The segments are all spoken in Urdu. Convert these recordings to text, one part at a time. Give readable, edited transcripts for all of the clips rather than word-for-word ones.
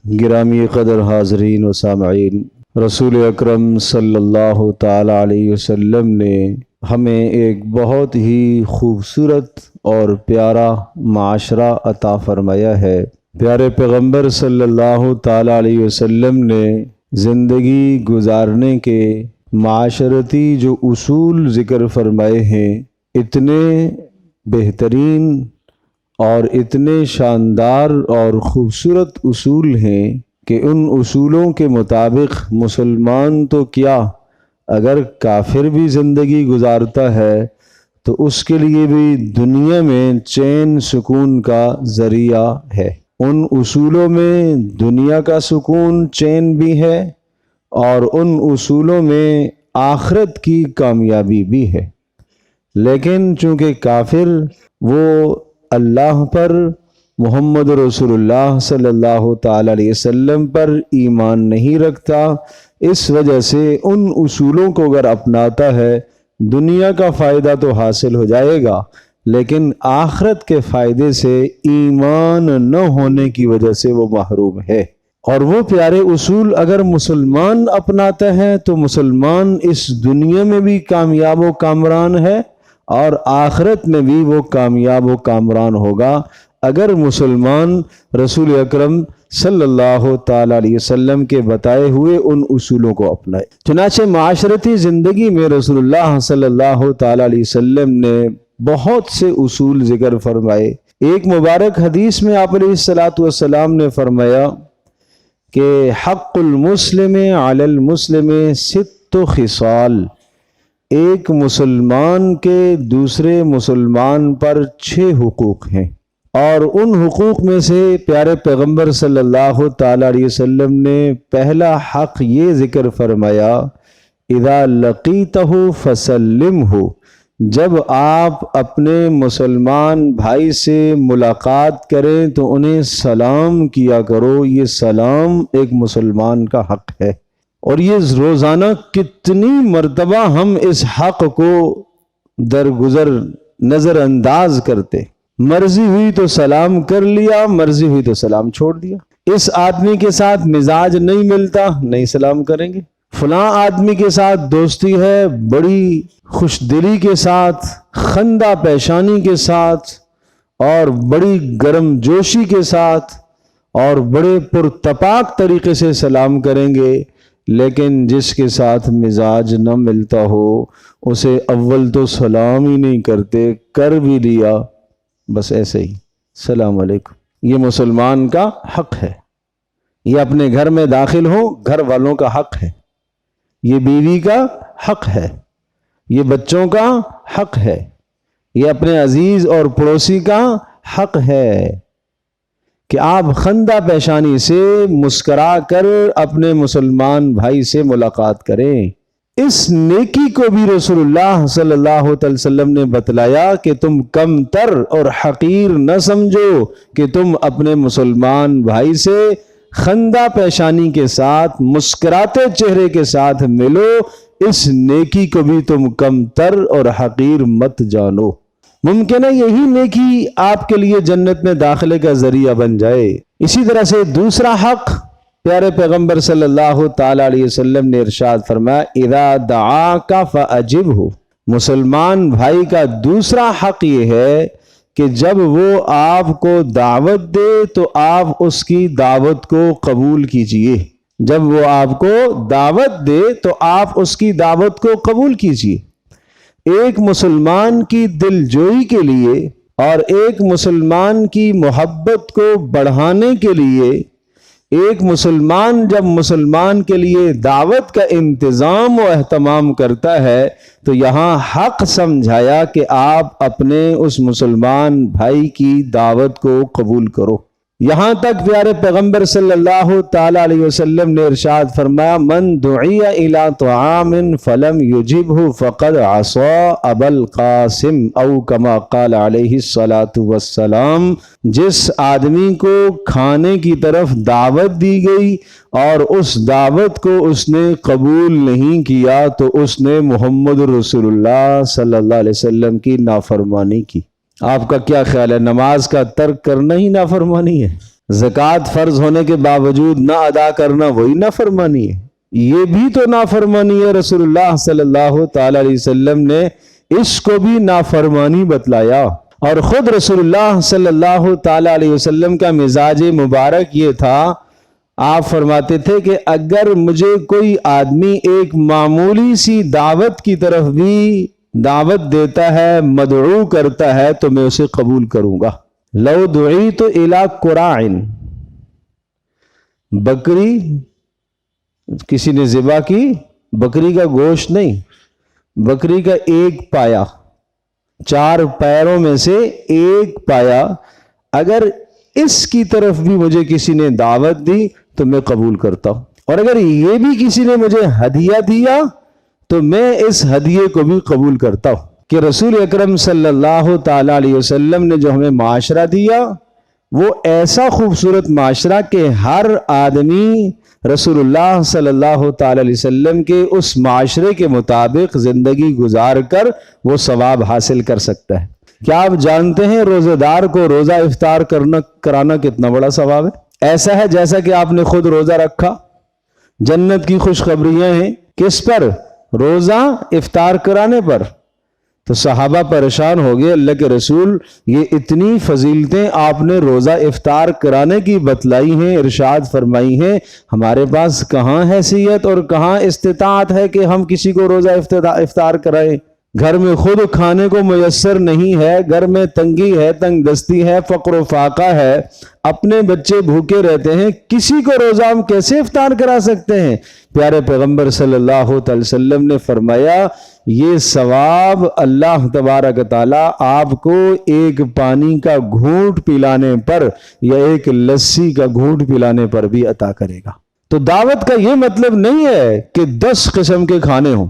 گرامی قدر حاضرین و سامعین، رسول اکرم صلی اللہ تعالی علیہ وسلم نے ہمیں ایک بہت ہی خوبصورت اور پیارا معاشرہ عطا فرمایا ہے۔ پیارے پیغمبر صلی اللہ تعالی علیہ وسلم نے زندگی گزارنے کے معاشرتی جو اصول ذکر فرمائے ہیں، اتنے بہترین اور اتنے شاندار اور خوبصورت اصول ہیں کہ ان اصولوں کے مطابق مسلمان تو کیا، اگر کافر بھی زندگی گزارتا ہے تو اس کے لیے بھی دنیا میں چین سکون کا ذریعہ ہے۔ ان اصولوں میں دنیا کا سکون چین بھی ہے اور ان اصولوں میں آخرت کی کامیابی بھی ہے۔ لیکن چونکہ کافر وہ اللہ پر، محمد رسول اللہ صلی اللہ تعالی علیہ وسلم پر ایمان نہیں رکھتا، اس وجہ سے ان اصولوں کو اگر اپناتا ہے دنیا کا فائدہ تو حاصل ہو جائے گا، لیکن آخرت کے فائدے سے ایمان نہ ہونے کی وجہ سے وہ محروم ہے۔ اور وہ پیارے اصول اگر مسلمان اپناتا ہے تو مسلمان اس دنیا میں بھی کامیاب و کامران ہے اور آخرت میں بھی وہ کامیاب و کامران ہوگا اگر مسلمان رسول اکرم صلی اللہ تعالی علیہ وسلم کے بتائے ہوئے ان اصولوں کو اپنائے۔ چنانچہ معاشرتی زندگی میں رسول اللہ صلی اللہ تعالی علیہ وسلم نے بہت سے اصول ذکر فرمائے۔ ایک مبارک حدیث میں آپ علیہ السلام نے فرمایا کہ حق المسلم علی المسلم 6 خصال، ایک مسلمان کے دوسرے مسلمان پر 6 حقوق ہیں، اور ان حقوق میں سے پیارے پیغمبر صلی اللہ تعالی علیہ وسلم نے پہلا حق یہ ذکر فرمایا، اذا لقیتہ فسلمہ، جب آپ اپنے مسلمان بھائی سے ملاقات کریں تو انہیں سلام کیا کرو۔ یہ سلام ایک مسلمان کا حق ہے، اور یہ روزانہ کتنی مرتبہ ہم اس حق کو درگزر نظر انداز کرتے۔ مرضی ہوئی تو سلام کر لیا، مرضی ہوئی تو سلام چھوڑ دیا۔ اس آدمی کے ساتھ مزاج نہیں ملتا، نہیں سلام کریں گے۔ فلاں آدمی کے ساتھ دوستی ہے، بڑی خوش دلی کے ساتھ، خندہ پیشانی کے ساتھ، اور بڑی گرم جوشی کے ساتھ، اور بڑے پرتپاک طریقے سے سلام کریں گے۔ لیکن جس کے ساتھ مزاج نہ ملتا ہو اسے اول تو سلام ہی نہیں کرتے، کر بھی لیا بس ایسے ہی السلام علیکم۔ یہ مسلمان کا حق ہے، یہ اپنے گھر میں داخل ہو گھر والوں کا حق ہے، یہ بیوی کا حق ہے، یہ بچوں کا حق ہے، یہ اپنے عزیز اور پڑوسی کا حق ہے کہ آپ خندہ پیشانی سے مسکرا کر اپنے مسلمان بھائی سے ملاقات کریں۔ اس نیکی کو بھی رسول اللہ صلی اللہ علیہ وسلم نے بتلایا کہ تم کم تر اور حقیر نہ سمجھو کہ تم اپنے مسلمان بھائی سے خندہ پیشانی کے ساتھ، مسکراتے چہرے کے ساتھ ملو، اس نیکی کو بھی تم کم تر اور حقیر مت جانو۔ ممکن ہے یہی نیکی آپ کے لیے جنت میں داخلے کا ذریعہ بن جائے۔ اسی طرح سے دوسرا حق پیارے پیغمبر صلی اللہ تعالی علیہ وسلم نے ارشاد فرمایا، اذا دعاک فاجبہ، مسلمان بھائی کا دوسرا حق یہ ہے کہ جب وہ آپ کو دعوت دے تو آپ اس کی دعوت کو قبول کیجئے۔ جب وہ آپ کو دعوت دے تو آپ اس کی دعوت کو قبول کیجئے۔ ایک مسلمان کی دل جوئی کے لیے اور ایک مسلمان کی محبت کو بڑھانے کے لیے، ایک مسلمان جب مسلمان کے لیے دعوت کا انتظام و اہتمام کرتا ہے تو یہاں حق سمجھایا کہ آپ اپنے اس مسلمان بھائی کی دعوت کو قبول کرو۔ یہاں تک پیارے پیغمبر صلی اللہ تعالی علیہ وسلم نے ارشاد فرمایا، من دعی الی طعام فلم یجبہ فقد عصی ابا القاسم او کما قال علیہ الصلاۃ والسلام، جس آدمی کو کھانے کی طرف دعوت دی گئی اور اس دعوت کو اس نے قبول نہیں کیا تو اس نے محمد رسول اللہ صلی اللہ علیہ وسلم کی نافرمانی کی۔ آپ کا کیا خیال ہے، نماز کا ترک کرنا ہی نافرمانی ہے؟ زکوٰۃ فرض ہونے کے باوجود نہ ادا کرنا وہی نافرمانی ہے، یہ بھی تو نافرمانی ہے۔ رسول اللہ صلی اللہ تعالی علیہ وسلم نے اس کو بھی نافرمانی بتلایا، اور خود رسول اللہ صلی اللہ تعالی علیہ وسلم کا مزاج مبارک یہ تھا، آپ فرماتے تھے کہ اگر مجھے کوئی آدمی ایک معمولی سی دعوت کی طرف بھی دعوت دیتا ہے، مدعو کرتا ہے، تو میں اسے قبول کروں گا۔ لو دعیت الی قراع، بکری کسی نے ذبح کی، بکری کا گوشت نہیں، بکری کا ایک پایا، 4 پیروں میں سے ایک پایا، اگر اس کی طرف بھی مجھے کسی نے دعوت دی تو میں قبول کرتا ہوں، اور اگر یہ بھی کسی نے مجھے ہدیہ دیا تو میں اس ہدیے کو بھی قبول کرتا ہوں۔ کہ رسول اکرم صلی اللہ تعالی علیہ وسلم نے جو ہمیں معاشرہ دیا وہ ایسا خوبصورت معاشرہ کہ ہر آدمی رسول اللہ صلی اللہ تعالی علیہ وسلم کے اس معاشرے کے مطابق زندگی گزار کر وہ ثواب حاصل کر سکتا ہے۔ کیا آپ جانتے ہیں روزہ دار کو روزہ افطار کرانا کتنا بڑا ثواب ہے؟ ایسا ہے جیسا کہ آپ نے خود روزہ رکھا۔ جنت کی خوشخبریاں ہیں کس پر؟ روزہ افطار کرانے پر۔ تو صحابہ پریشان ہو گئے، اللہ کے رسول یہ اتنی فضیلتیں آپ نے روزہ افطار کرانے کی بتلائی ہیں، ارشاد فرمائی ہیں، ہمارے پاس کہاں حیثیت اور کہاں استطاعت ہے کہ ہم کسی کو روزہ افطار کرائیں؟ گھر میں خود کھانے کو میسر نہیں ہے، گھر میں تنگی ہے، تنگ دستی ہے، فقر و فاقہ ہے، اپنے بچے بھوکے رہتے ہیں، کسی کو روزہ ہم کیسے افطار کرا سکتے ہیں؟ پیارے پیغمبر صلی اللہ علیہ وسلم نے فرمایا یہ ثواب اللہ تبارک تعالیٰ آپ کو ایک پانی کا گھونٹ پلانے پر یا ایک لسی کا گھونٹ پلانے پر بھی عطا کرے گا۔ تو دعوت کا یہ مطلب نہیں ہے کہ 10 قسم کے کھانے ہوں،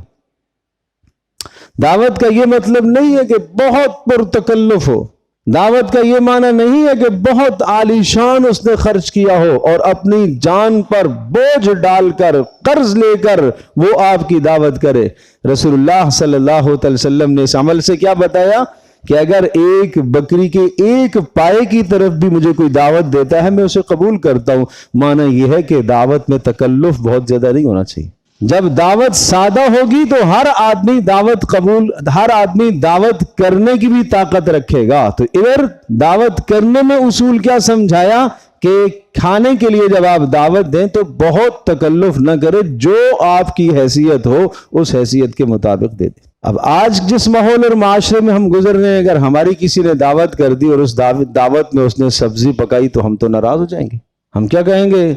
دعوت کا یہ مطلب نہیں ہے کہ بہت پرتکلف ہو، دعوت کا یہ معنی نہیں ہے کہ بہت عالی شان اس نے خرچ کیا ہو اور اپنی جان پر بوجھ ڈال کر قرض لے کر وہ آپ کی دعوت کرے۔ رسول اللہ صلی اللہ علیہ وسلم نے اس عمل سے کیا بتایا کہ اگر ایک بکری کے ایک پائے کی طرف بھی مجھے کوئی دعوت دیتا ہے میں اسے قبول کرتا ہوں۔ معنی یہ ہے کہ دعوت میں تکلف بہت زیادہ نہیں ہونا چاہیے۔ جب دعوت سادہ ہوگی تو ہر آدمی دعوت کرنے کی بھی طاقت رکھے گا۔ تو ادھر دعوت کرنے میں اصول کیا سمجھایا کہ کھانے کے لیے جب آپ دعوت دیں تو بہت تکلف نہ کرے، جو آپ کی حیثیت ہو اس حیثیت کے مطابق دے دیں۔ اب آج جس ماحول اور معاشرے میں ہم گزر رہے ہیں، اگر ہماری کسی نے دعوت کر دی اور اس دعوت میں اس نے سبزی پکائی تو ہم تو ناراض ہو جائیں گے، ہم کیا کہیں گے؟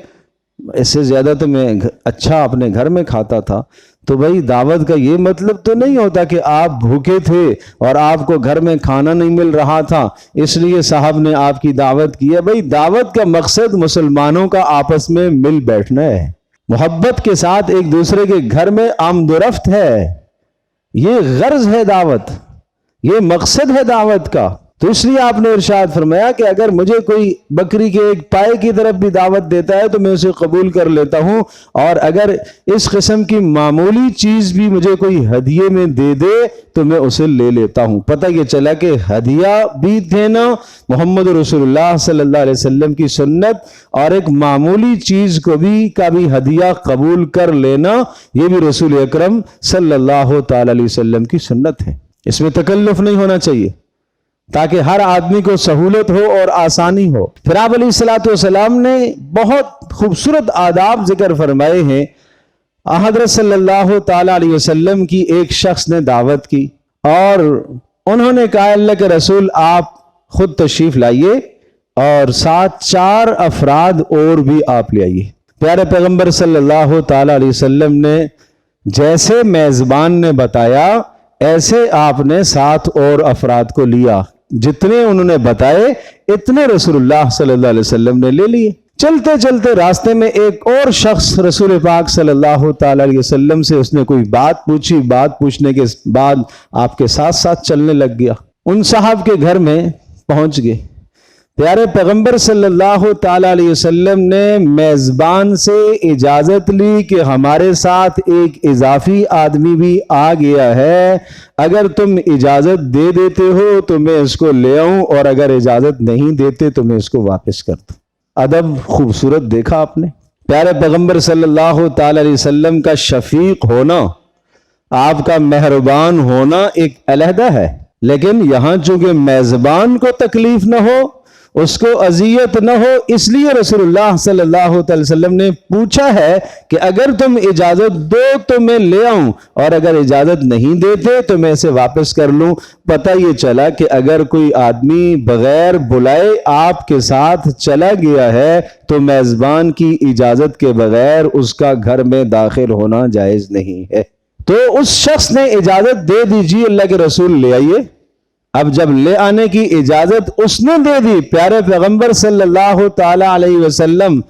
اس سے زیادہ تو میں اچھا اپنے گھر میں کھاتا تھا۔ تو بھائی دعوت کا یہ مطلب تو نہیں ہوتا کہ آپ بھوکے تھے اور آپ کو گھر میں کھانا نہیں مل رہا تھا اس لیے صاحب نے آپ کی دعوت کی ہے۔ بھائی دعوت کا مقصد مسلمانوں کا آپس میں مل بیٹھنا ہے، محبت کے ساتھ ایک دوسرے کے گھر میں آمد و رفت ہے، یہ غرض ہے دعوت، یہ مقصد ہے دعوت کا۔ تو اس لیے آپ نے ارشاد فرمایا کہ اگر مجھے کوئی بکری کے ایک پائے کی طرف بھی دعوت دیتا ہے تو میں اسے قبول کر لیتا ہوں، اور اگر اس قسم کی معمولی چیز بھی مجھے کوئی ہدیے میں دے دے تو میں اسے لے لیتا ہوں۔ پتہ یہ چلا کہ ہدیہ بھی دینا محمد رسول اللہ صلی اللہ علیہ وسلم کی سنت، اور ایک معمولی چیز کو بھی ہدیہ قبول کر لینا یہ بھی رسول اکرم صلی اللہ تعالی علیہ وسلم کی سنت ہے۔ اس میں تکلف نہیں ہونا چاہیے تاکہ ہر آدمی کو سہولت ہو اور آسانی ہو۔ پھر آپ علیہ الصلوۃ والسلام نے بہت خوبصورت آداب ذکر فرمائے ہیں۔ حضرت صلی اللہ تعالی علیہ وسلم کی ایک شخص نے دعوت کی اور انہوں نے کہا اللہ کے رسول آپ خود تشریف لائیے اور ساتھ 4 افراد اور بھی آپ لے آئیے۔ پیارے پیغمبر صلی اللہ تعالی علیہ وسلم نے جیسے میزبان نے بتایا ایسے آپ نے 7 اور افراد کو لیا، جتنے انہوں نے بتائے اتنے رسول اللہ صلی اللہ علیہ وسلم نے لے لیے۔ چلتے چلتے راستے میں ایک اور شخص رسول پاک صلی اللہ تعالی علیہ وسلم سے اس نے کوئی بات پوچھی، بات پوچھنے کے بعد آپ کے ساتھ ساتھ چلنے لگ گیا۔ ان صاحب کے گھر میں پہنچ گئے۔ پیارے پیغمبر صلی اللہ تعالی علیہ وسلم نے میزبان سے اجازت لی کہ ہمارے ساتھ ایک اضافی آدمی بھی آ گیا ہے، اگر تم اجازت دے دیتے ہو تو میں اس کو لے آؤں، اور اگر اجازت نہیں دیتے تو میں اس کو واپس کر دوں۔ ادب خوبصورت دیکھا آپ نے. پیارے پیغمبر صلی اللہ تعالی علیہ وسلم کا شفیق ہونا، آپ کا مہربان ہونا ایک علیحدہ ہے، لیکن یہاں چونکہ میزبان کو تکلیف نہ ہو، اس کو اذیت نہ ہو، اس لیے رسول اللہ صلی اللہ تعالی وسلم نے پوچھا ہے کہ اگر تم اجازت دو تو میں لے آؤں، اور اگر اجازت نہیں دیتے تو میں اسے واپس کر لوں. پتہ یہ چلا کہ اگر کوئی آدمی بغیر بلائے آپ کے ساتھ چلا گیا ہے تو میزبان کی اجازت کے بغیر اس کا گھر میں داخل ہونا جائز نہیں ہے. تو اس شخص نے اجازت دے دی، جی اللہ کے رسول لے آئیے. اب جب لے آنے کی اجازت اس نے دے دی، پیارے پیغمبر صلی اللہ تعالی علیہ وسلم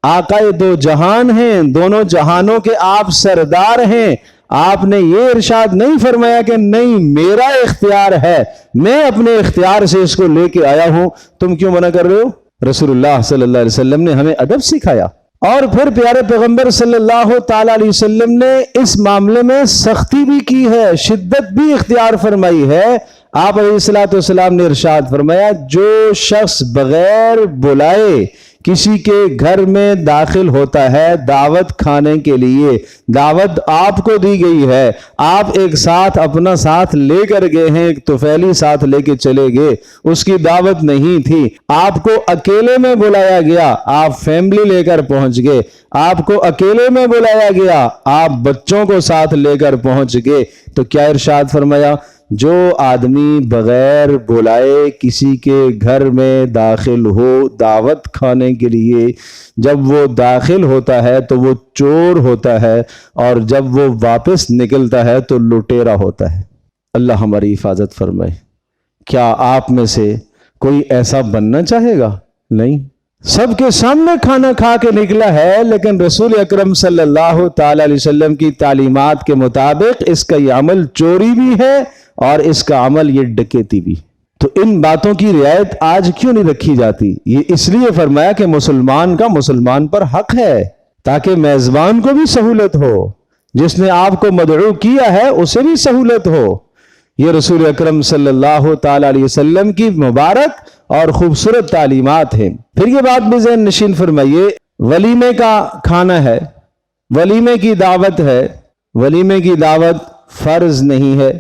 آقائے دو جہان ہیں، دونوں جہانوں کے آپ سردار ہیں، آپ نے یہ ارشاد نہیں فرمایا کہ نہیں میرا اختیار ہے، میں اپنے اختیار سے اس کو لے کے آیا ہوں، تم کیوں منع کر رہے ہو؟ رسول اللہ صلی اللہ علیہ وسلم نے ہمیں ادب سکھایا. اور پھر پیارے پیغمبر صلی اللہ تعالی علیہ وسلم نے اس معاملے میں سختی بھی کی ہے، شدت بھی اختیار فرمائی ہے. آپ علیہ الصلوۃ والسلام نے ارشاد فرمایا جو شخص بغیر بلائے کسی کے گھر میں داخل ہوتا ہے دعوت کھانے کے لیے، دعوت آپ کو دی گئی ہے، آپ ایک ساتھ اپنا ساتھ لے کر گئے ہیں، ایک طفیلی ساتھ لے کے چلے گئے، اس کی دعوت نہیں تھی، آپ کو اکیلے میں بلایا گیا، آپ فیملی لے کر پہنچ گئے، آپ کو اکیلے میں بلایا گیا، آپ بچوں کو ساتھ لے کر پہنچ گئے، تو کیا ارشاد فرمایا؟ جو آدمی بغیر بلائے کسی کے گھر میں داخل ہو دعوت کھانے کے لیے، جب وہ داخل ہوتا ہے تو وہ چور ہوتا ہے، اور جب وہ واپس نکلتا ہے تو لٹیرا ہوتا ہے. اللہ ہماری حفاظت فرمائے. کیا آپ میں سے کوئی ایسا بننا چاہے گا؟ نہیں. سب کے سامنے کھانا کھا کے نکلا ہے، لیکن رسول اکرم صلی اللہ تعالی علیہ وسلم کی تعلیمات کے مطابق اس کا یہ عمل چوری بھی ہے اور اس کا عمل یہ ڈکیتی بھی. تو ان باتوں کی رعایت آج کیوں نہیں رکھی جاتی؟ یہ اس لیے فرمایا کہ مسلمان کا مسلمان پر حق ہے، تاکہ میزبان کو بھی سہولت ہو، جس نے آپ کو مدعو کیا ہے اسے بھی سہولت ہو. یہ رسول اکرم صلی اللہ تعالی علیہ وسلم کی مبارک اور خوبصورت تعلیمات ہیں. پھر یہ بات بھی ذہن نشین فرمائیے، ولیمے کا کھانا ہے، ولیمے کی دعوت ہے، ولیمے کی دعوت فرض نہیں ہے،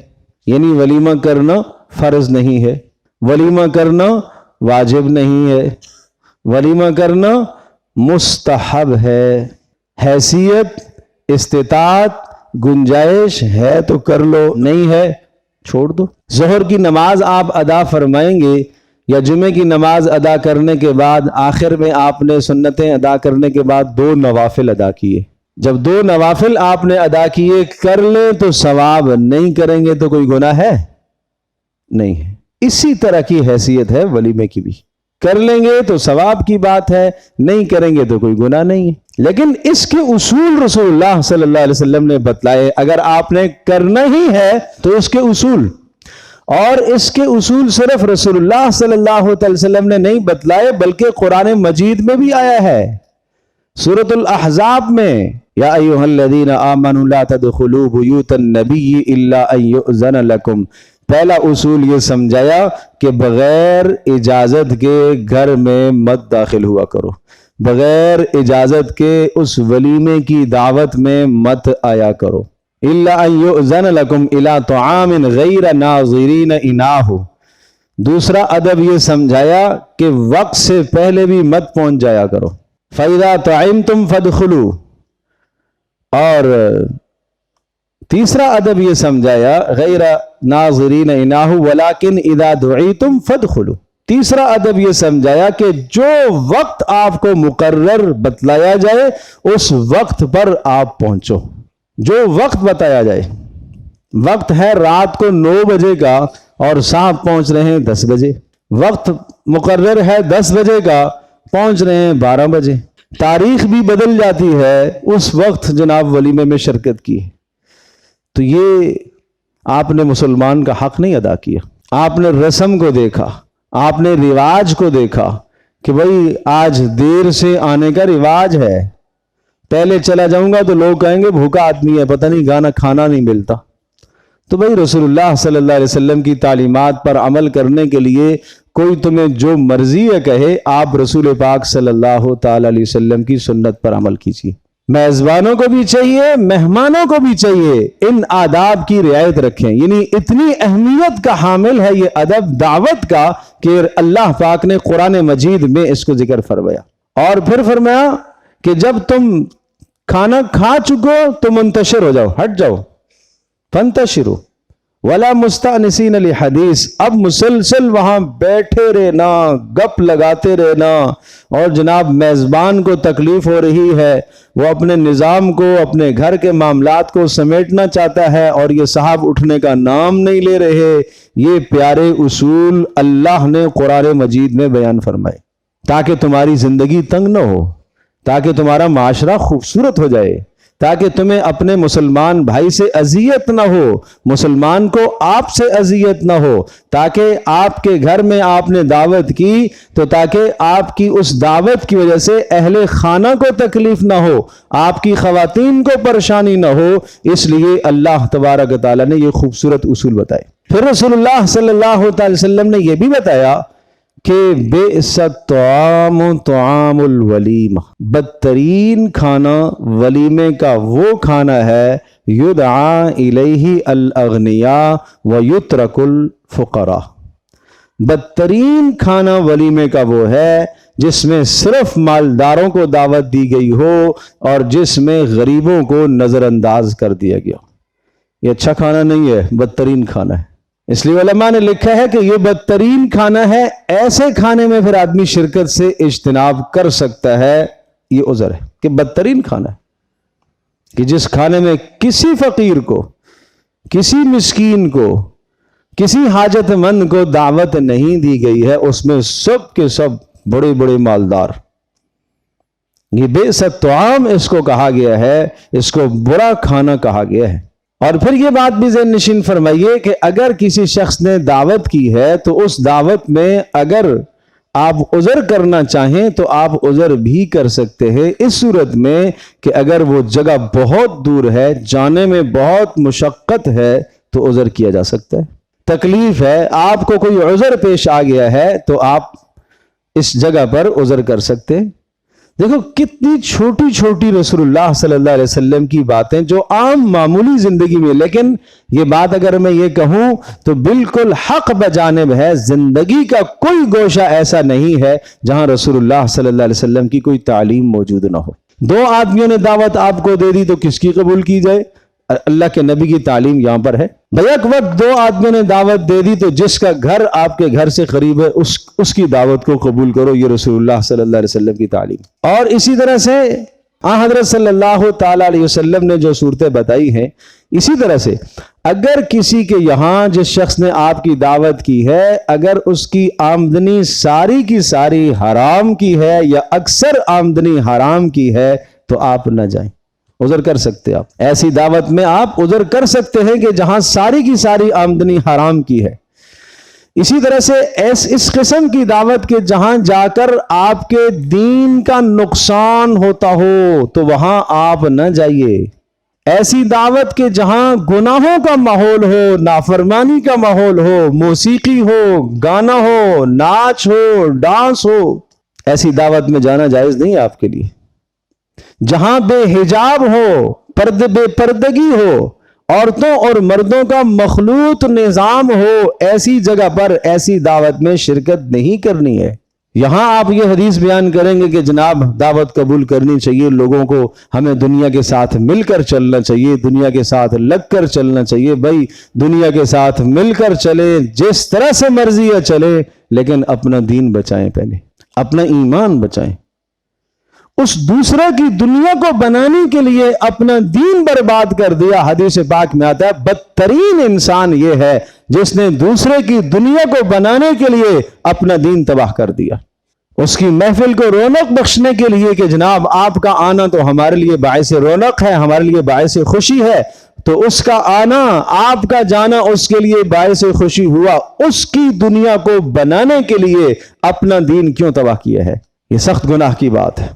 یعنی ولیمہ کرنا فرض نہیں ہے، ولیمہ کرنا واجب نہیں ہے، ولیمہ کرنا مستحب ہے. حیثیت، استطاعت، گنجائش ہے تو کر لو، نہیں ہے چھوڑ دو. ظہر کی نماز آپ ادا فرمائیں گے یا جمعے کی نماز ادا کرنے کے بعد آخر میں آپ نے سنتیں ادا کرنے کے بعد 2 نوافل ادا کیے. جب 2 نوافل آپ نے ادا کیے کر لیں تو ثواب، نہیں کریں گے تو کوئی گناہ ہے؟ نہیں ہے. اسی طرح کی حیثیت ہے ولیمے کی بھی، کر لیں گے تو ثواب کی بات ہے، نہیں کریں گے تو کوئی گناہ نہیں ہے. لیکن اس کے اصول رسول اللہ صلی اللہ علیہ وسلم نے بتلائے. اگر آپ نے کرنا ہی ہے تو اس کے اصول، اور اس کے اصول صرف رسول اللہ صلی اللہ علیہ وسلم نے نہیں بتلائے بلکہ قرآن مجید میں بھی آیا ہے. سورۃ الاحزاب میں یا ایھا الذین آمنوا لا تدخلوا بیوت النبی الا ان یؤذن لکم، پہلا اصول یہ سمجھایا کہ بغیر اجازت کے گھر میں مت داخل ہوا کرو، بغیر اجازت کے اس ولیمے کی دعوت میں مت آیا کرو. الا ان یؤذن لکم الی طعام غیر ناظرین اناہ. دوسرا ادب یہ سمجھایا کہ وقت سے پہلے بھی مت پہنچ جایا کرو. فَإِذَا طَعِمْتُمْ فَادْخُلُوا. اور تیسرا ادب یہ سمجھایا غیر ناظرین اناہ ولیکن اذا دعیتم فادخلوا. تیسرا ادب یہ سمجھایا کہ جو وقت آپ کو مقرر بتلایا جائے اس وقت پر آپ پہنچو. جو وقت بتایا جائے، وقت ہے رات کو 9 بجے کا اور صاحب پہنچ رہے ہیں 10 بجے، وقت مقرر ہے 10 بجے کا، پہنچ رہے ہیں 12 بجے، تاریخ بھی بدل جاتی ہے، اس وقت جناب ولیمے میں شرکت کی. تو یہ آپ نے مسلمان کا حق نہیں ادا کیا. آپ نے رسم کو دیکھا، آپ نے رواج کو دیکھا کہ بھئی آج دیر سے آنے کا رواج ہے، پہلے چلا جاؤں گا تو لوگ کہیں گے بھوکا آدمی ہے، پتہ نہیں گانا کھانا نہیں ملتا. تو بھئی رسول اللہ صلی اللہ علیہ وسلم کی تعلیمات پر عمل کرنے کے لیے کوئی تمہیں جو مرضی ہے کہے، آپ رسول پاک صلی اللہ تعالی علیہ وسلم کی سنت پر عمل کیجیے۔ میزبانوں کو بھی چاہیے، مہمانوں کو بھی چاہیے ان آداب کی رعایت رکھیں۔ یعنی اتنی اہمیت کا حامل ہے یہ ادب دعوت کا کہ اللہ پاک نے قرآن مجید میں اس کو ذکر فرمایا، اور پھر فرمایا کہ جب تم کھانا کھا چکو تو منتشر ہو جاؤ، ہٹ جاؤ، فانتشروا ولا مستأنسین لحدیث، اب مسلسل وہاں بیٹھے رہنا، گپ لگاتے رہنا، اور جناب میزبان کو تکلیف ہو رہی ہے، وہ اپنے نظام کو، اپنے گھر کے معاملات کو سمیٹنا چاہتا ہے اور یہ صاحب اٹھنے کا نام نہیں لے رہے۔ یہ پیارے اصول اللہ نے قرآن مجید میں بیان فرمائے تاکہ تمہاری زندگی تنگ نہ ہو، تاکہ تمہارا معاشرہ خوبصورت ہو جائے، تاکہ تمہیں اپنے مسلمان بھائی سے اذیت نہ ہو، مسلمان کو آپ سے اذیت نہ ہو، تاکہ آپ کے گھر میں آپ نے دعوت کی تو تاکہ آپ کی اس دعوت کی وجہ سے اہل خانہ کو تکلیف نہ ہو، آپ کی خواتین کو پریشانی نہ ہو۔ اس لیے اللہ تبارک و تعالیٰ نے یہ خوبصورت اصول بتائے۔ پھر رسول اللہ صلی اللہ علیہ وسلم نے یہ بھی بتایا کہ بئس الطعام طعام الولیمہ، بدترین کھانا ولیمے کا وہ کھانا ہے یدعا الیہ الاغنیاء ویترک الفقراء، بدترین کھانا ولیمے کا وہ ہے جس میں صرف مالداروں کو دعوت دی گئی ہو اور جس میں غریبوں کو نظر انداز کر دیا گیا۔ یہ اچھا کھانا نہیں ہے، بدترین کھانا ہے۔ اس لیے علماء نے لکھا ہے کہ یہ بدترین کھانا ہے، ایسے کھانے میں پھر آدمی شرکت سے اجتناب کر سکتا ہے، یہ عذر ہے کہ بدترین کھانا ہے کہ جس کھانے میں کسی فقیر کو، کسی مسکین کو، کسی حاجت مند کو دعوت نہیں دی گئی ہے، اس میں سب کے سب بڑے بڑے مالدار۔ یہ بئس الطعام اس کو کہا گیا ہے، اس کو برا کھانا کہا گیا ہے۔ اور پھر یہ بات بھی ذہن نشین فرمائیے کہ اگر کسی شخص نے دعوت کی ہے تو اس دعوت میں اگر آپ عذر کرنا چاہیں تو آپ عذر بھی کر سکتے ہیں، اس صورت میں کہ اگر وہ جگہ بہت دور ہے، جانے میں بہت مشقت ہے تو عذر کیا جا سکتا ہے۔ تکلیف ہے، آپ کو کوئی عذر پیش آ گیا ہے تو آپ اس جگہ پر عذر کر سکتے ہیں۔ دیکھو کتنی چھوٹی چھوٹی رسول اللہ صلی اللہ علیہ وسلم کی باتیں جو عام معمولی زندگی میں، لیکن یہ بات اگر میں یہ کہوں تو بالکل حق بجانب ہے۔ زندگی کا کوئی گوشہ ایسا نہیں ہے جہاں رسول اللہ صلی اللہ علیہ وسلم کی کوئی تعلیم موجود نہ ہو۔ دو آدمیوں نے دعوت آپ کو دے دی تو کس کی قبول کی جائے؟ اللہ کے نبی کی تعلیم یہاں پر ہے۔ بیک وقت دو آدمیوں نے دعوت دے دی تو جس کا گھر آپ کے گھر سے قریب ہے اس کی دعوت کو قبول کرو، یہ رسول اللہ صلی اللہ علیہ وسلم کی تعلیم۔ اور اسی طرح سے حضرت صلی اللہ تعالی علیہ وسلم نے جو صورتیں بتائی ہیں، اسی طرح سے اگر کسی کے یہاں جس شخص نے آپ کی دعوت کی ہے، اگر اس کی آمدنی ساری کی ساری حرام کی ہے یا اکثر آمدنی حرام کی ہے تو آپ نہ جائیں، عذر کر سکتے آپ۔ ایسی دعوت میں آپ عذر کر سکتے ہیں کہ جہاں ساری کی ساری آمدنی حرام کی ہے۔ اسی طرح سے اس قسم کی دعوت کے جہاں جا کر آپ کے دین کا نقصان ہوتا ہو تو وہاں آپ نہ جائیے۔ ایسی دعوت کے جہاں گناہوں کا ماحول ہو، نافرمانی کا ماحول ہو، موسیقی ہو، گانا ہو، ناچ ہو، ڈانس ہو، ایسی دعوت میں جانا جائز نہیں ہے آپ کے لیے۔ جہاں بے حجاب ہو، بے پردگی ہو، عورتوں اور مردوں کا مخلوط نظام ہو، ایسی جگہ پر ایسی دعوت میں شرکت نہیں کرنی ہے۔ یہاں آپ یہ حدیث بیان کریں گے کہ جناب دعوت قبول کرنی چاہیے، لوگوں کو ہمیں دنیا کے ساتھ مل کر چلنا چاہیے، دنیا کے ساتھ لگ کر چلنا چاہیے۔ بھائی دنیا کے ساتھ مل کر چلیں، جس طرح سے مرضی ہے چلیں، لیکن اپنا دین بچائیں، پہلے اپنا ایمان بچائیں۔ اس دوسرے کی دنیا کو بنانے کے لیے اپنا دین برباد کر دیا۔ حدیث پاک میں آتا ہے بدترین انسان یہ ہے جس نے دوسرے کی دنیا کو بنانے کے لیے اپنا دین تباہ کر دیا۔ اس کی محفل کو رونق بخشنے کے لیے کہ جناب آپ کا آنا تو ہمارے لیے باعث رونق ہے، ہمارے لیے باعث خوشی ہے، تو اس کا آنا، آپ کا جانا اس کے لیے باعث خوشی ہوا، اس کی دنیا کو بنانے کے لیے اپنا دین کیوں تباہ کیا ہے؟ یہ سخت گناہ کی بات ہے۔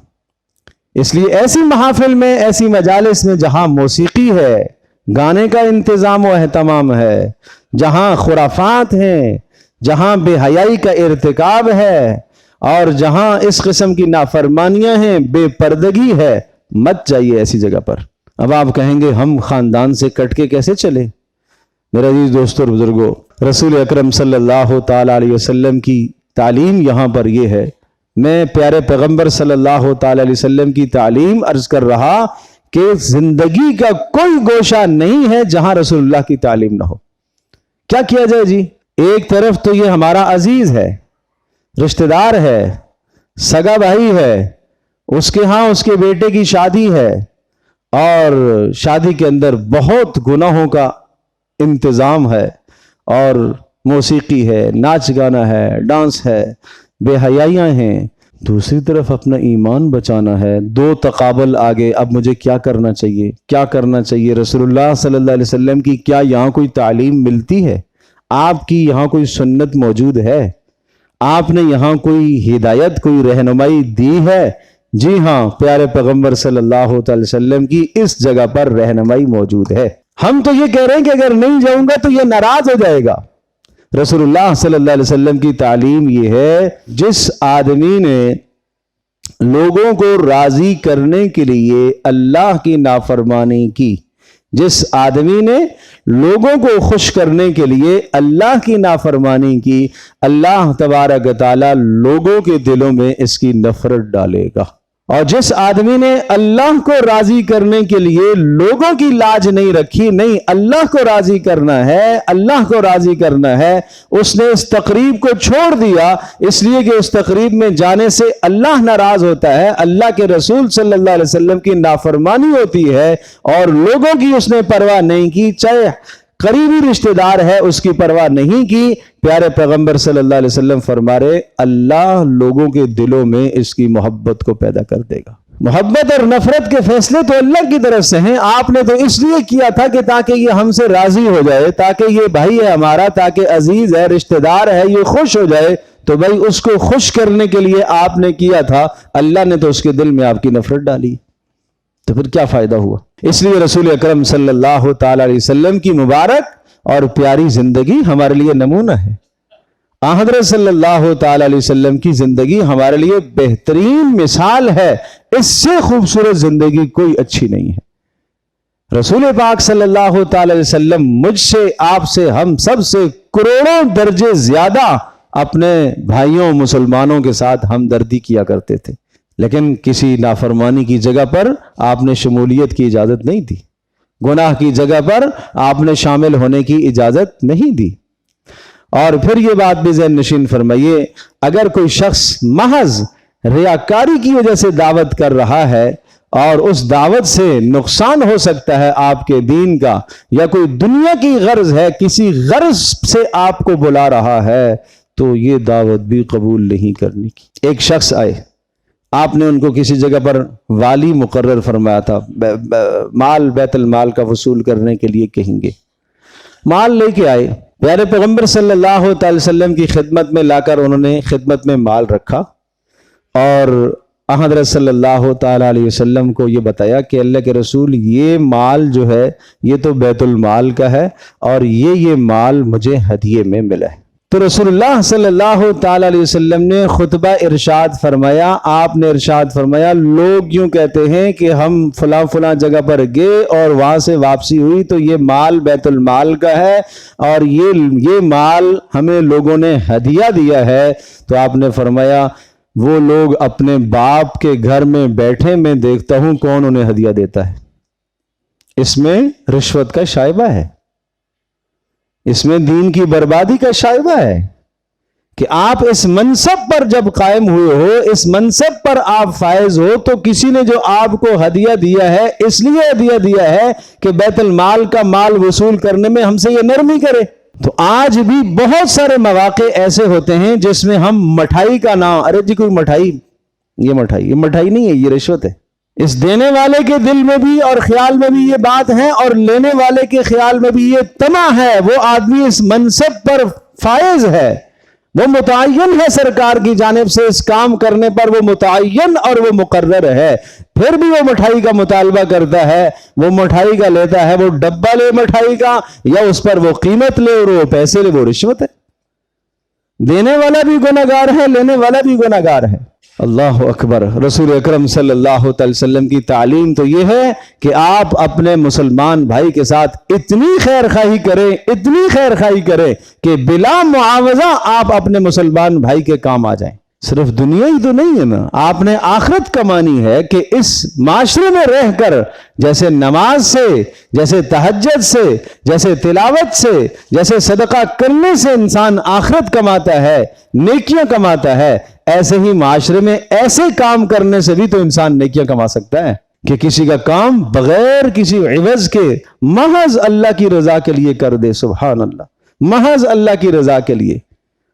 اس لیے ایسی محافل میں، ایسی مجالس میں جہاں موسیقی ہے، گانے کا انتظام و اہتمام ہے، جہاں خرافات ہیں، جہاں بے حیائی کا ارتکاب ہے اور جہاں اس قسم کی نافرمانیاں ہیں، بے پردگی ہے، مت جائیے ایسی جگہ پر۔ اب آپ کہیں گے ہم خاندان سے کٹ کے کیسے چلے؟ میرے عزیز دوستوں اور بزرگوں، رسول اکرم صلی اللہ تعالی علیہ وسلم کی تعلیم یہاں پر یہ ہے، میں پیارے پیغمبر صلی اللہ تعالی علیہ وسلم کی تعلیم عرض کر رہا کہ زندگی کا کوئی گوشہ نہیں ہے جہاں رسول اللہ کی تعلیم نہ ہو۔ کیا کیا جائے جی؟ ایک طرف تو یہ ہمارا عزیز ہے، رشتہ دار ہے، سگا بھائی ہے، اس کے ہاں اس کے بیٹے کی شادی ہے اور شادی کے اندر بہت گناہوں کا انتظام ہے اور موسیقی ہے، ناچ گانا ہے، ڈانس ہے، بے حیائیاں ہیں۔ دوسری طرف اپنا ایمان بچانا ہے، دو تقابل آگے۔ اب مجھے کیا کرنا چاہیے؟ کیا کرنا چاہیے؟ رسول اللہ صلی اللہ علیہ وسلم کی کیا یہاں کوئی تعلیم ملتی ہے؟ آپ کی یہاں کوئی سنت موجود ہے؟ آپ نے یہاں کوئی ہدایت، کوئی رہنمائی دی ہے؟ جی ہاں، پیارے پیغمبر صلی اللہ علیہ وسلم کی اس جگہ پر رہنمائی موجود ہے۔ ہم تو یہ کہہ رہے ہیں کہ اگر نہیں جاؤں گا تو یہ ناراض ہو جائے گا۔ رسول اللہ صلی اللہ علیہ وسلم کی تعلیم یہ ہے، جس آدمی نے لوگوں کو راضی کرنے کے لیے اللہ کی نافرمانی کی، جس آدمی نے لوگوں کو خوش کرنے کے لیے اللہ کی نافرمانی کی، اللہ تبارک و تعالی لوگوں کے دلوں میں اس کی نفرت ڈالے گا۔ اور جس آدمی نے اللہ کو راضی کرنے کے لیے لوگوں کی لاج نہیں رکھی، نہیں اللہ کو راضی کرنا ہے، اللہ کو راضی کرنا ہے، اس نے اس تقریب کو چھوڑ دیا اس لیے کہ اس تقریب میں جانے سے اللہ ناراض ہوتا ہے، اللہ کے رسول صلی اللہ علیہ وسلم کی نافرمانی ہوتی ہے، اور لوگوں کی اس نے پرواہ نہیں کی، چاہے قریبی رشتہ دار ہے اس کی پرواہ نہیں کی۔ پیارے پیغمبر صلی اللہ علیہ وسلم فرما رہے، اللہ لوگوں کے دلوں میں اس کی محبت کو پیدا کر دے گا۔ محبت اور نفرت کے فیصلے تو اللہ کی طرف سے ہیں، آپ نے تو اس لیے کیا تھا کہ تاکہ یہ ہم سے راضی ہو جائے، تاکہ یہ بھائی ہے ہمارا، تاکہ عزیز ہے، رشتہ دار ہے، یہ خوش ہو جائے، تو بھائی اس کو خوش کرنے کے لیے آپ نے کیا تھا، اللہ نے تو اس کے دل میں آپ کی نفرت ڈالی، تو پھر کیا فائدہ ہوا؟ اس لیے رسول اکرم صلی اللہ تعالی علیہ وسلم کی مبارک اور پیاری زندگی ہمارے لیے نمونہ ہے۔ حضرت صلی اللہ تعالی علیہ وسلم کی زندگی ہمارے لیے بہترین مثال ہے، اس سے خوبصورت زندگی کوئی اچھی نہیں ہے۔ رسول پاک صلی اللہ تعالی علیہ وسلم مجھ سے، آپ سے، ہم سب سے کروڑوں درجے زیادہ اپنے بھائیوں مسلمانوں کے ساتھ ہمدردی کیا کرتے تھے، لیکن کسی نافرمانی کی جگہ پر آپ نے شمولیت کی اجازت نہیں دی، گناہ کی جگہ پر آپ نے شامل ہونے کی اجازت نہیں دی۔ اور پھر یہ بات بھی ذہن نشین فرمائیے، اگر کوئی شخص محض ریاکاری کی وجہ سے دعوت کر رہا ہے اور اس دعوت سے نقصان ہو سکتا ہے آپ کے دین کا، یا کوئی دنیا کی غرض ہے، کسی غرض سے آپ کو بلا رہا ہے، تو یہ دعوت بھی قبول نہیں کرنی کی۔ ایک شخص آئے، آپ نے ان کو کسی جگہ پر والی مقرر فرمایا تھا، مال بیت المال کا وصول کرنے کے لیے کہیں گے، مال لے کے آئے، پیارے پیغمبر صلی اللہ تعالی وسلم کی خدمت میں لا کر انہوں نے خدمت میں مال رکھا، اور حضرت صلی اللہ تعالی علیہ وسلم کو یہ بتایا کہ اللہ کے رسول، یہ مال جو ہے یہ تو بیت المال کا ہے، اور یہ مال مجھے ہدیے میں ملا ہے۔ تو رسول اللہ صلی اللہ تعالی علیہ وسلم نے خطبہ ارشاد فرمایا، آپ نے ارشاد فرمایا، لوگ یوں کہتے ہیں کہ ہم فلاں فلاں جگہ پر گئے اور وہاں سے واپسی ہوئی تو یہ مال بیت المال کا ہے اور یہ مال ہمیں لوگوں نے ہدیہ دیا ہے۔ تو آپ نے فرمایا، وہ لوگ اپنے باپ کے گھر میں بیٹھے، میں دیکھتا ہوں کون انہیں ہدیہ دیتا ہے۔ اس میں رشوت کا شائبہ ہے، اس میں دین کی بربادی کا شائبہ ہے کہ آپ اس منصب پر جب قائم ہوئے ہو، اس منصب پر آپ فائز ہو، تو کسی نے جو آپ کو ہدیہ دیا ہے اس لیے ہدیہ دیا ہے کہ بیت المال کا مال وصول کرنے میں ہم سے یہ نرمی کرے۔ تو آج بھی بہت سارے مواقع ایسے ہوتے ہیں جس میں ہم مٹھائی کا نام، ارے جی کوئی مٹھائی، یہ مٹھائی نہیں ہے، یہ رشوت ہے۔ اس دینے والے کے دل میں بھی اور خیال میں بھی یہ بات ہے، اور لینے والے کے خیال میں بھی یہ طمع ہے، وہ آدمی اس منصب پر فائز ہے، وہ متعین ہے سرکار کی جانب سے، اس کام کرنے پر وہ متعین اور وہ مقرر ہے، پھر بھی وہ مٹھائی کا مطالبہ کرتا ہے، وہ مٹھائی کا لیتا ہے، وہ ڈبہ لے مٹھائی کا، یا اس پر وہ قیمت لے اور وہ پیسے لے، وہ رشوت ہے۔ دینے والا بھی گناہگار ہے، لینے والا بھی گناہگار ہے۔ اللہ اکبر۔ رسول اکرم صلی اللہ علیہ وسلم کی تعلیم تو یہ ہے کہ آپ اپنے مسلمان بھائی کے ساتھ اتنی خیر خواہی کریں، اتنی خیر خواہی کریں کہ بلا معاوضہ آپ اپنے مسلمان بھائی کے کام آ جائیں۔ صرف دنیا ہی تو نہیں ہے نا، آپ نے آخرت کمانی ہے کہ اس معاشرے میں رہ کر جیسے نماز سے، جیسے تہجد سے، جیسے تلاوت سے، جیسے صدقہ کرنے سے انسان آخرت کماتا ہے، نیکیاں کماتا ہے، ایسے ہی معاشرے میں ایسے کام کرنے سے بھی تو انسان نیکیاں کما سکتا ہے کہ کسی کا کام بغیر کسی عوض کے محض اللہ کی رضا کے لیے کر دے۔ سبحان اللہ، محض اللہ کی رضا کے لیے۔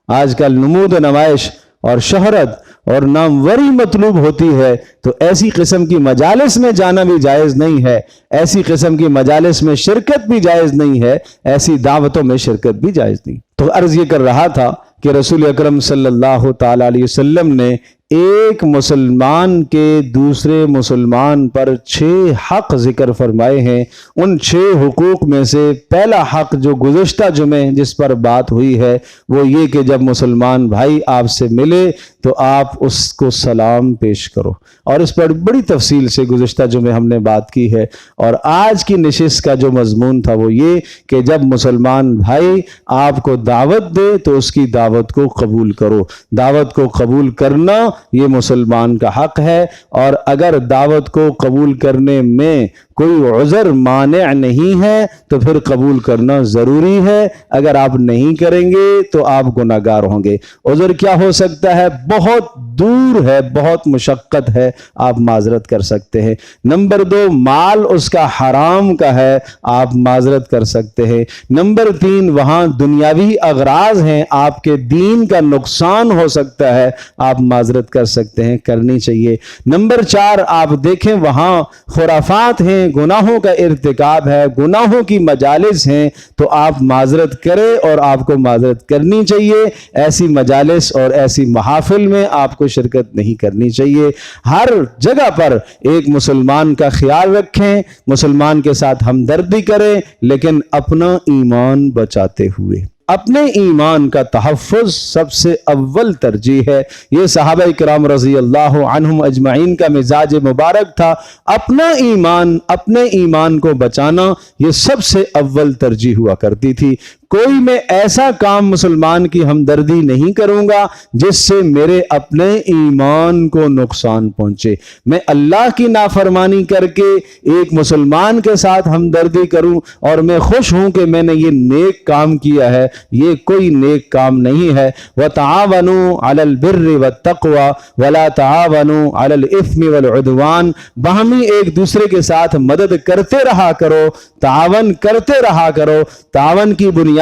آج کل نمود و نمائش اور شہرت اور ناموری مطلوب ہوتی ہے، تو ایسی قسم کی مجالس میں جانا بھی جائز نہیں ہے، ایسی قسم کی مجالس میں شرکت بھی جائز نہیں ہے، ایسی دعوتوں میں شرکت بھی جائز نہیں۔ تو عرض یہ کر رہا تھا کہ رسول اکرم صلی اللہ تعالی علیہ وسلم نے ایک مسلمان کے دوسرے مسلمان پر 6 حق ذکر فرمائے ہیں۔ ان 6 حقوق میں سے پہلا حق جو گزشتہ جمعے جس پر بات ہوئی ہے وہ یہ کہ جب مسلمان بھائی آپ سے ملے تو آپ اس کو سلام پیش کرو، اور اس پر بڑی تفصیل سے گزشتہ جمعے ہم نے بات کی ہے۔ اور آج کی نشست کا جو مضمون تھا وہ یہ کہ جب مسلمان بھائی آپ کو دعوت دے تو اس کی دعوت کو قبول کرو۔ دعوت کو قبول کرنا یہ مسلمان کا حق ہے، اور اگر دعوت کو قبول کرنے میں کوئی عذر مانع نہیں ہے تو پھر قبول کرنا ضروری ہے۔ اگر آپ نہیں کریں گے تو آپ گناہگار ہوں گے۔ عذر کیا ہو سکتا ہے؟ بہت دور ہے، بہت مشقت ہے، آپ معذرت کر سکتے ہیں۔ نمبر 2، مال اس کا حرام کا ہے، آپ معذرت کر سکتے ہیں۔ نمبر 3، وہاں دنیاوی اغراض ہیں، آپ کے دین کا نقصان ہو سکتا ہے، آپ معذرت کر سکتے ہیں، کرنی چاہیے۔ نمبر 4، آپ دیکھیں وہاں خرافات ہیں، گناہوں کا ارتکاب ہے، گناہوں کی مجالس ہیں، تو آپ معذرت کریں اور آپ کو معذرت کرنی چاہیے۔ ایسی مجالس اور ایسی محافل میں آپ کو شرکت نہیں کرنی چاہیے۔ ہر جگہ پر ایک مسلمان کا خیال رکھیں، مسلمان کے ساتھ ہمدردی کریں، لیکن اپنا ایمان بچاتے ہوئے۔ اپنے ایمان کا تحفظ سب سے اول ترجیح ہے۔ یہ صحابہ کرام رضی اللہ عنہم اجمعین کا مزاج مبارک تھا۔ اپنا ایمان، اپنے ایمان کو بچانا یہ سب سے اول ترجیح ہوا کرتی تھی۔ کوئی میں ایسا کام مسلمان کی ہمدردی نہیں کروں گا جس سے میرے اپنے ایمان کو نقصان پہنچے۔ میں اللہ کی نافرمانی کر کے ایک مسلمان کے ساتھ ہمدردی کروں اور میں خوش ہوں کہ میں نے یہ نیک کام کیا ہے، یہ کوئی نیک کام نہیں ہے۔ وَتَعَاوَنُوا عَلَى الْبِرِّ وَالتَّقْوَى وَلَا تَعَاوَنُوا عَلَى الْإِثْمِ وَالْعُدْوَانِ۔ باہمی ایک دوسرے کے ساتھ مدد کرتے رہا کرو، تعاون کرتے رہا کرو۔ تعاون کی بنیاد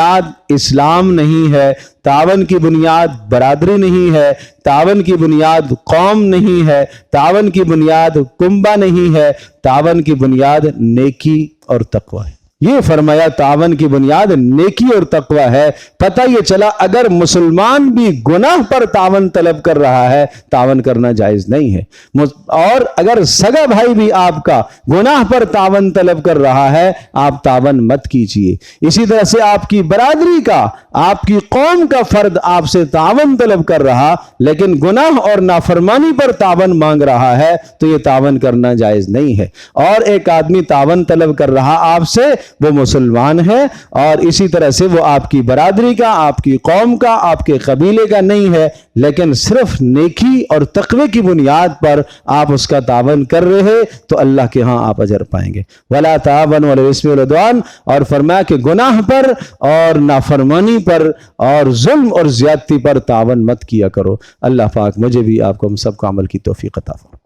اسلام نہیں ہے، تعاون کی بنیاد برادری نہیں ہے، تعاون کی بنیاد قوم نہیں ہے، تعاون کی بنیاد کنبہ نہیں ہے، تعاون کی بنیاد نیکی اور تقوی ہے۔ یہ فرمایا تعاون کی بنیاد نیکی اور تقوی ہے۔ پتہ یہ چلا اگر مسلمان بھی گناہ پر تعاون طلب کر رہا ہے، تعاون کرنا جائز نہیں ہے۔ اور اگر سگا بھائی بھی آپ کا گناہ پر تعاون طلب کر رہا ہے، آپ تعاون مت کیجئے۔ اسی طرح سے آپ کی برادری کا، آپ کی قوم کا فرد آپ سے تعاون طلب کر رہا لیکن گناہ اور نافرمانی پر تعاون مانگ رہا ہے تو یہ تعاون کرنا جائز نہیں ہے۔ اور ایک آدمی تعاون طلب کر رہا آپ سے، وہ مسلمان ہے، اور اسی طرح سے وہ آپ کی برادری کا، آپ کی قوم کا، آپ کے قبیلے کا نہیں ہے، لیکن صرف نیکی اور تقوی کی بنیاد پر آپ اس کا تعاون کر رہے تو اللہ کے ہاں آپ اجر پائیں گے۔ وَلَا تَعَاوَنُوا عَلَى الْإِثْمِ وَالْعُدْوَانِ، اور فرمایا کہ گناہ پر اور نافرمانی پر اور ظلم اور زیادتی پر تعاون مت کیا کرو۔ اللہ پاک مجھے بھی آپ کو ہم سب کو عمل کی توفیق عطا فرمائے۔